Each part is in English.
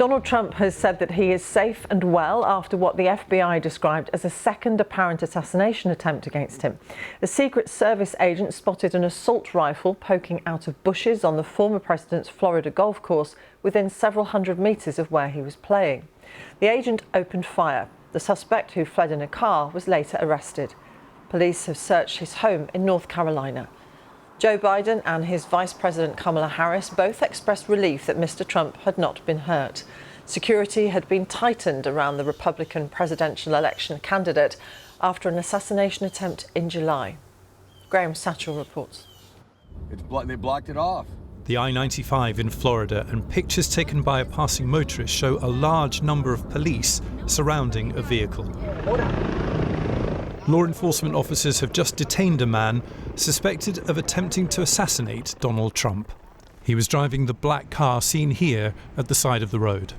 Donald Trump has said that he is safe and well after what the FBI described as a second apparent assassination attempt against him. A Secret Service agent spotted an assault rifle poking out of bushes on the former president's Florida golf course within several hundred metres of where he was playing. The agent opened fire. The suspect, who fled in a car, was later arrested. Police have searched his home in North Carolina. Joe Biden and his Vice President Kamala Harris both expressed relief that Mr. Trump had not been hurt. Security had been tightened around the Republican presidential election candidate after an assassination attempt in July. Graham Satchell reports. They blocked it off. The I-95 in Florida and pictures taken by a passing motorist show a large number of police surrounding a vehicle. Law enforcement officers have just detained a man suspected of attempting to assassinate Donald Trump. He was driving the black car seen here at the side of the road.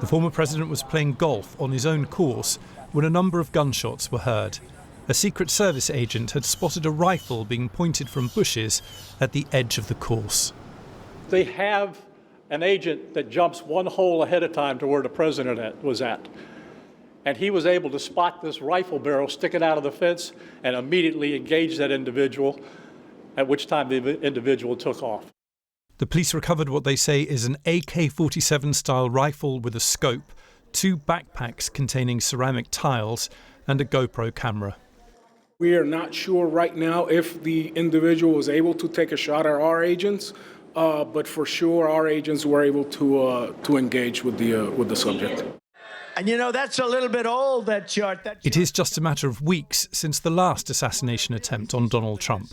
The former president was playing golf on his own course when a number of gunshots were heard. A Secret Service agent had spotted a rifle being pointed from bushes at the edge of the course. They have an agent that jumps one hole ahead of time to where the president was at. And he was able to spot this rifle barrel sticking out of the fence and immediately engage that individual, at which time the individual took off. The police recovered what they say is an AK-47 style rifle with a scope, 2 backpacks containing ceramic tiles and a GoPro camera. We are not sure right now if the individual was able to take a shot at our agents, but for sure our agents were able to engage with the subject. And you know, that's a little bit old, that chart. It is just a matter of weeks since the last assassination attempt on Donald Trump.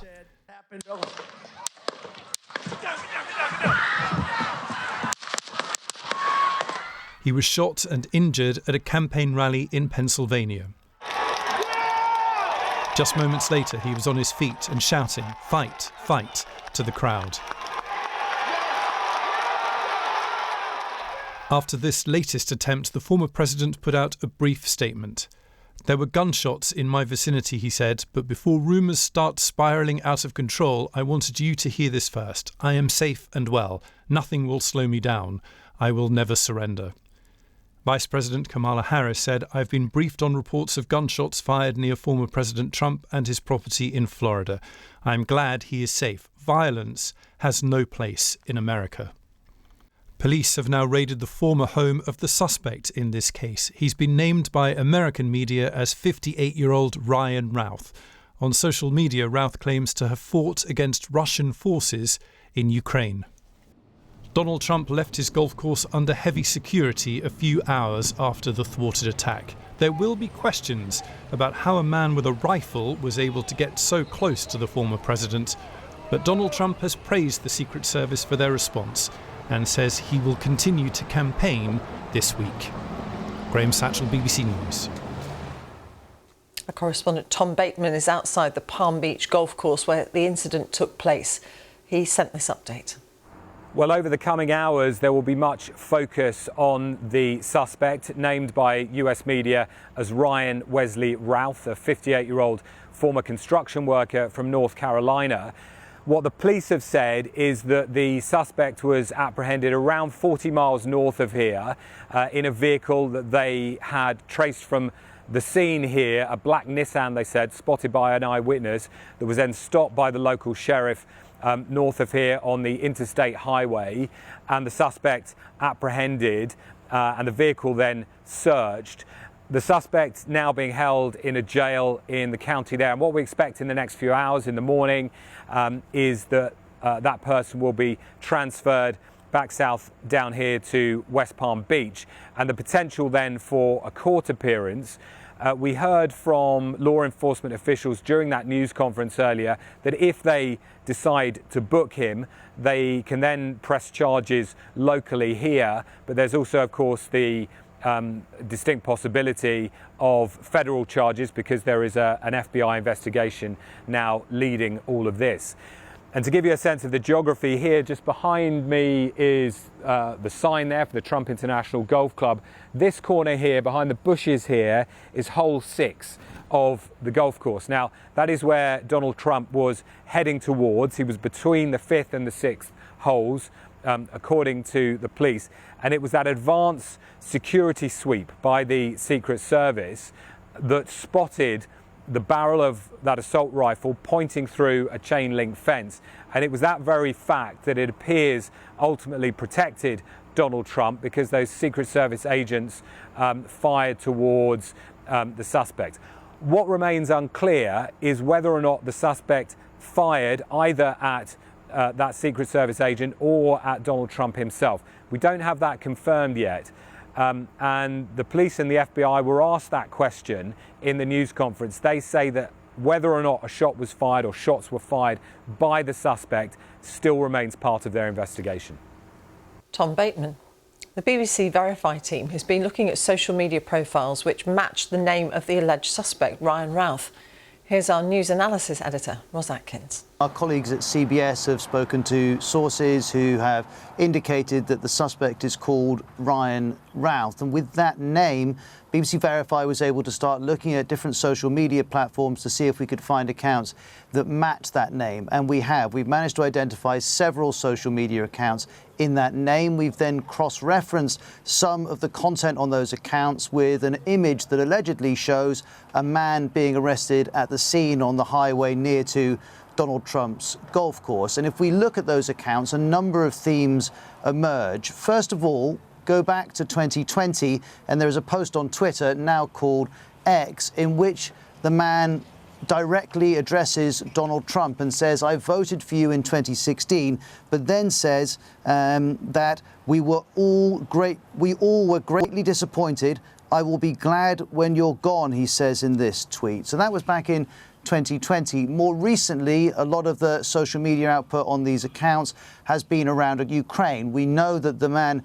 He was shot and injured at a campaign rally in Pennsylvania. Just moments later, he was on his feet and shouting, "Fight, fight," to the crowd. After this latest attempt, the former president put out a brief statement. "There were gunshots in my vicinity," he said, "but before rumours start spiralling out of control, I wanted you to hear this first. I am safe and well. Nothing will slow me down. I will never surrender." Vice President Kamala Harris said, "I've been briefed on reports of gunshots fired near former President Trump and his property in Florida. I'm glad he is safe. Violence has no place in America." Police have now raided the former home of the suspect in this case. He's been named by American media as 58-year-old Ryan Routh. On social media, Routh claims to have fought against Russian forces in Ukraine. Donald Trump left his golf course under heavy security a few hours after the thwarted attack. There will be questions about how a man with a rifle was able to get so close to the former president, but Donald Trump has praised the Secret Service for their response and says he will continue to campaign this week. Graham Satchell, BBC News. Our correspondent Tom Bateman is outside the Palm Beach golf course where the incident took place. He sent this update. Well, over the coming hours, there will be much focus on the suspect, named by US media as Ryan Wesley Routh, a 58-year-old former construction worker from North Carolina. What the police have said is that the suspect was apprehended around 40 miles north of here in a vehicle that they had traced from the scene here, a black Nissan, they said, spotted by an eyewitness, that was then stopped by the local sheriff north of here on the interstate highway, and the suspect apprehended and the vehicle then searched. The suspect now being held in a jail in the county there. And what we expect in the next few hours in the morning is that that person will be transferred back south down here to West Palm Beach. And the potential then for a court appearance. We heard from law enforcement officials during that news conference earlier that if they decide to book him, they can then press charges locally here. But there's also, of course, the distinct possibility of federal charges because there is an FBI investigation now leading all of this. And to give you a sense of the geography here, just behind me is the sign there for the Trump International Golf Club. This corner here, behind the bushes here, is hole 6 of the golf course. Now, that is where Donald Trump was heading towards. He was between the 5th and the 6th holes according to the police. And it was that advanced security sweep by the Secret Service that spotted the barrel of that assault rifle pointing through a chain link fence. And it was that very fact that it appears ultimately protected Donald Trump, because those Secret Service agents fired towards the suspect. What remains unclear is whether or not the suspect fired either at that Secret Service agent or at Donald Trump himself. We don't have that confirmed yet. And the police and the FBI were asked that question in the news conference. They say that whether or not a shot was fired or shots were fired by the suspect still remains part of their investigation. Tom Bateman. The BBC Verify team has been looking at social media profiles which match the name of the alleged suspect, Ryan Routh. Here's our news analysis editor, Ros Atkins. Our colleagues at CBS have spoken to sources who have indicated that the suspect is called Ryan Routh. And with that name, BBC Verify was able to start looking at different social media platforms to see if we could find accounts that match that name. And we have. We've managed to identify several social media accounts in that name. We've then cross-referenced some of the content on those accounts with an image that allegedly shows a man being arrested at the scene on the highway near to Donald Trump's golf course. And if we look at those accounts, a number of themes emerge. First of all, go back to 2020, and there is a post on Twitter, now called X, in which the man directly addresses Donald Trump and says, "I voted for you in 2016, but then says that we all were greatly disappointed. I will be glad when you're gone," he says in this tweet. So that was back in 2020. More recently, a lot of the social media output on these accounts has been around Ukraine. We know that the man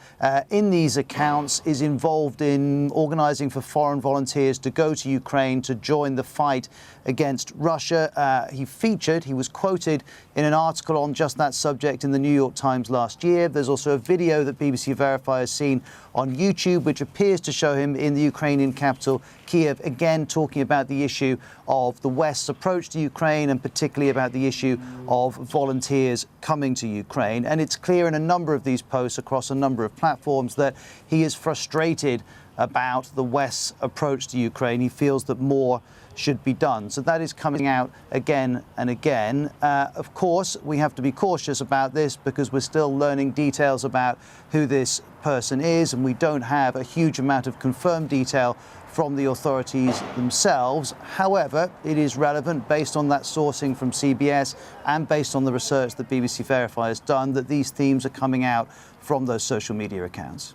in these accounts is involved in organising for foreign volunteers to go to Ukraine to join the fight against Russia. He was quoted in an article on just that subject in the New York Times last year. There's also a video that BBC Verify has seen on YouTube, which appears to show him in the Ukrainian capital, Kiev, again talking about the issue of the West's approach to Ukraine, and particularly about the issue of volunteers coming to Ukraine. And it's clear in a number of these posts across a number of platforms that he is frustrated about the West's approach to Ukraine. He feels that more should be done. So that is coming out again and again. Of course, we have to be cautious about this because we're still learning details about who this person is, and we don't have a huge amount of confirmed detail from the authorities themselves. However, it is relevant, based on that sourcing from CBS and based on the research that BBC Verify has done, that these themes are coming out from those social media accounts.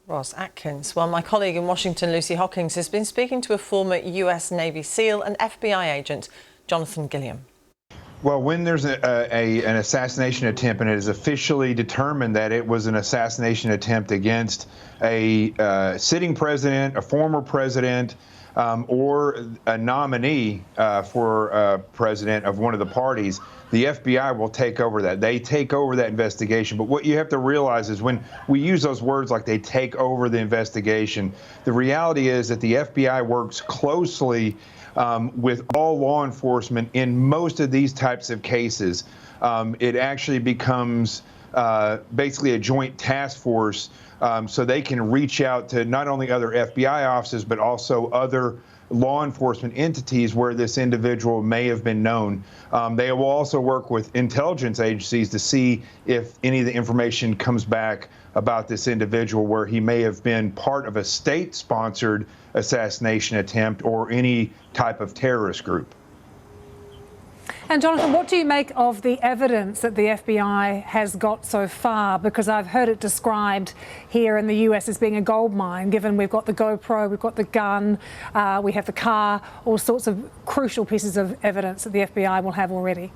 Ros Atkins. Well, my colleague in Washington, Lucy Hockings, has been speaking to a former US Navy SEAL and FBI agent, Jonathan Gilliam. Well, when there's an assassination attempt and it is officially determined that it was an assassination attempt against a sitting president, a former president, or a nominee for president of one of the parties, the FBI will take over that. They take over that investigation. But what you have to realize is when we use those words like they take over the investigation, the reality is that the FBI works closely with all law enforcement in most of these types of cases. It actually becomes basically a joint task force, so they can reach out to not only other FBI offices, but also other law enforcement entities where this individual may have been known. They will also work with intelligence agencies to see if any of the information comes back about this individual where he may have been part of a state-sponsored assassination attempt or any type of terrorist group. And Jonathan, what do you make of the evidence that the FBI has got so far? Because I've heard it described here in the US as being a gold mine, given we've got the GoPro, we've got the gun, we have the car, all sorts of crucial pieces of evidence that the FBI will have already.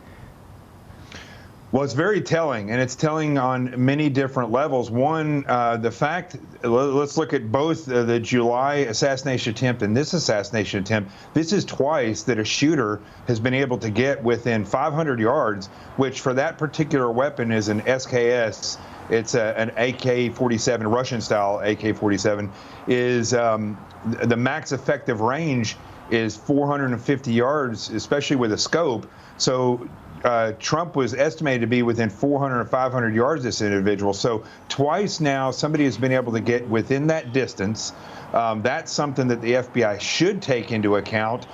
Well, it's very telling, and it's telling on many different levels. One, the fact, let's look at both the July assassination attempt and this assassination attempt. This is twice that a shooter has been able to get within 500 yards, which for that particular weapon is an SKS. It's an AK-47, Russian-style AK-47, is the max effective range is 450 yards, especially with a scope. So Trump was estimated to be within 400 or 500 yards of this individual. So twice now, somebody has been able to get within that distance. That's something that the FBI should take into account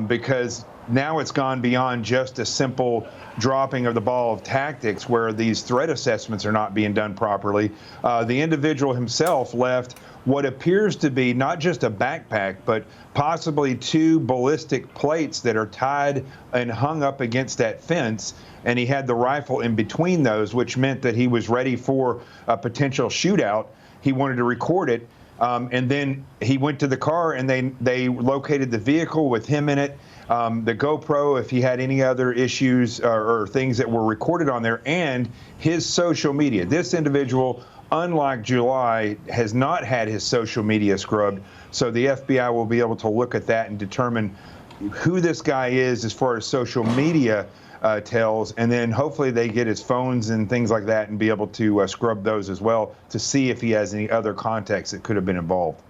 because now it's gone beyond just a simple dropping of the ball of tactics where these threat assessments are not being done properly. The individual himself left what appears to be not just a backpack, but possibly 2 ballistic plates that are tied and hung up against that fence. And he had the rifle in between those, which meant that he was ready for a potential shootout. He wanted to record it. And then he went to the car and they located the vehicle with him in it, the GoPro, if he had any other issues or things that were recorded on there, and his social media. This individual, unlike July, has not had his social media scrubbed. So the FBI will be able to look at that and determine who this guy is as far as social media tells, and then hopefully they get his phones and things like that and be able to scrub those as well to see if he has any other contacts that could have been involved.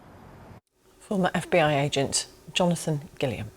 Former FBI agent Jonathan Gilliam.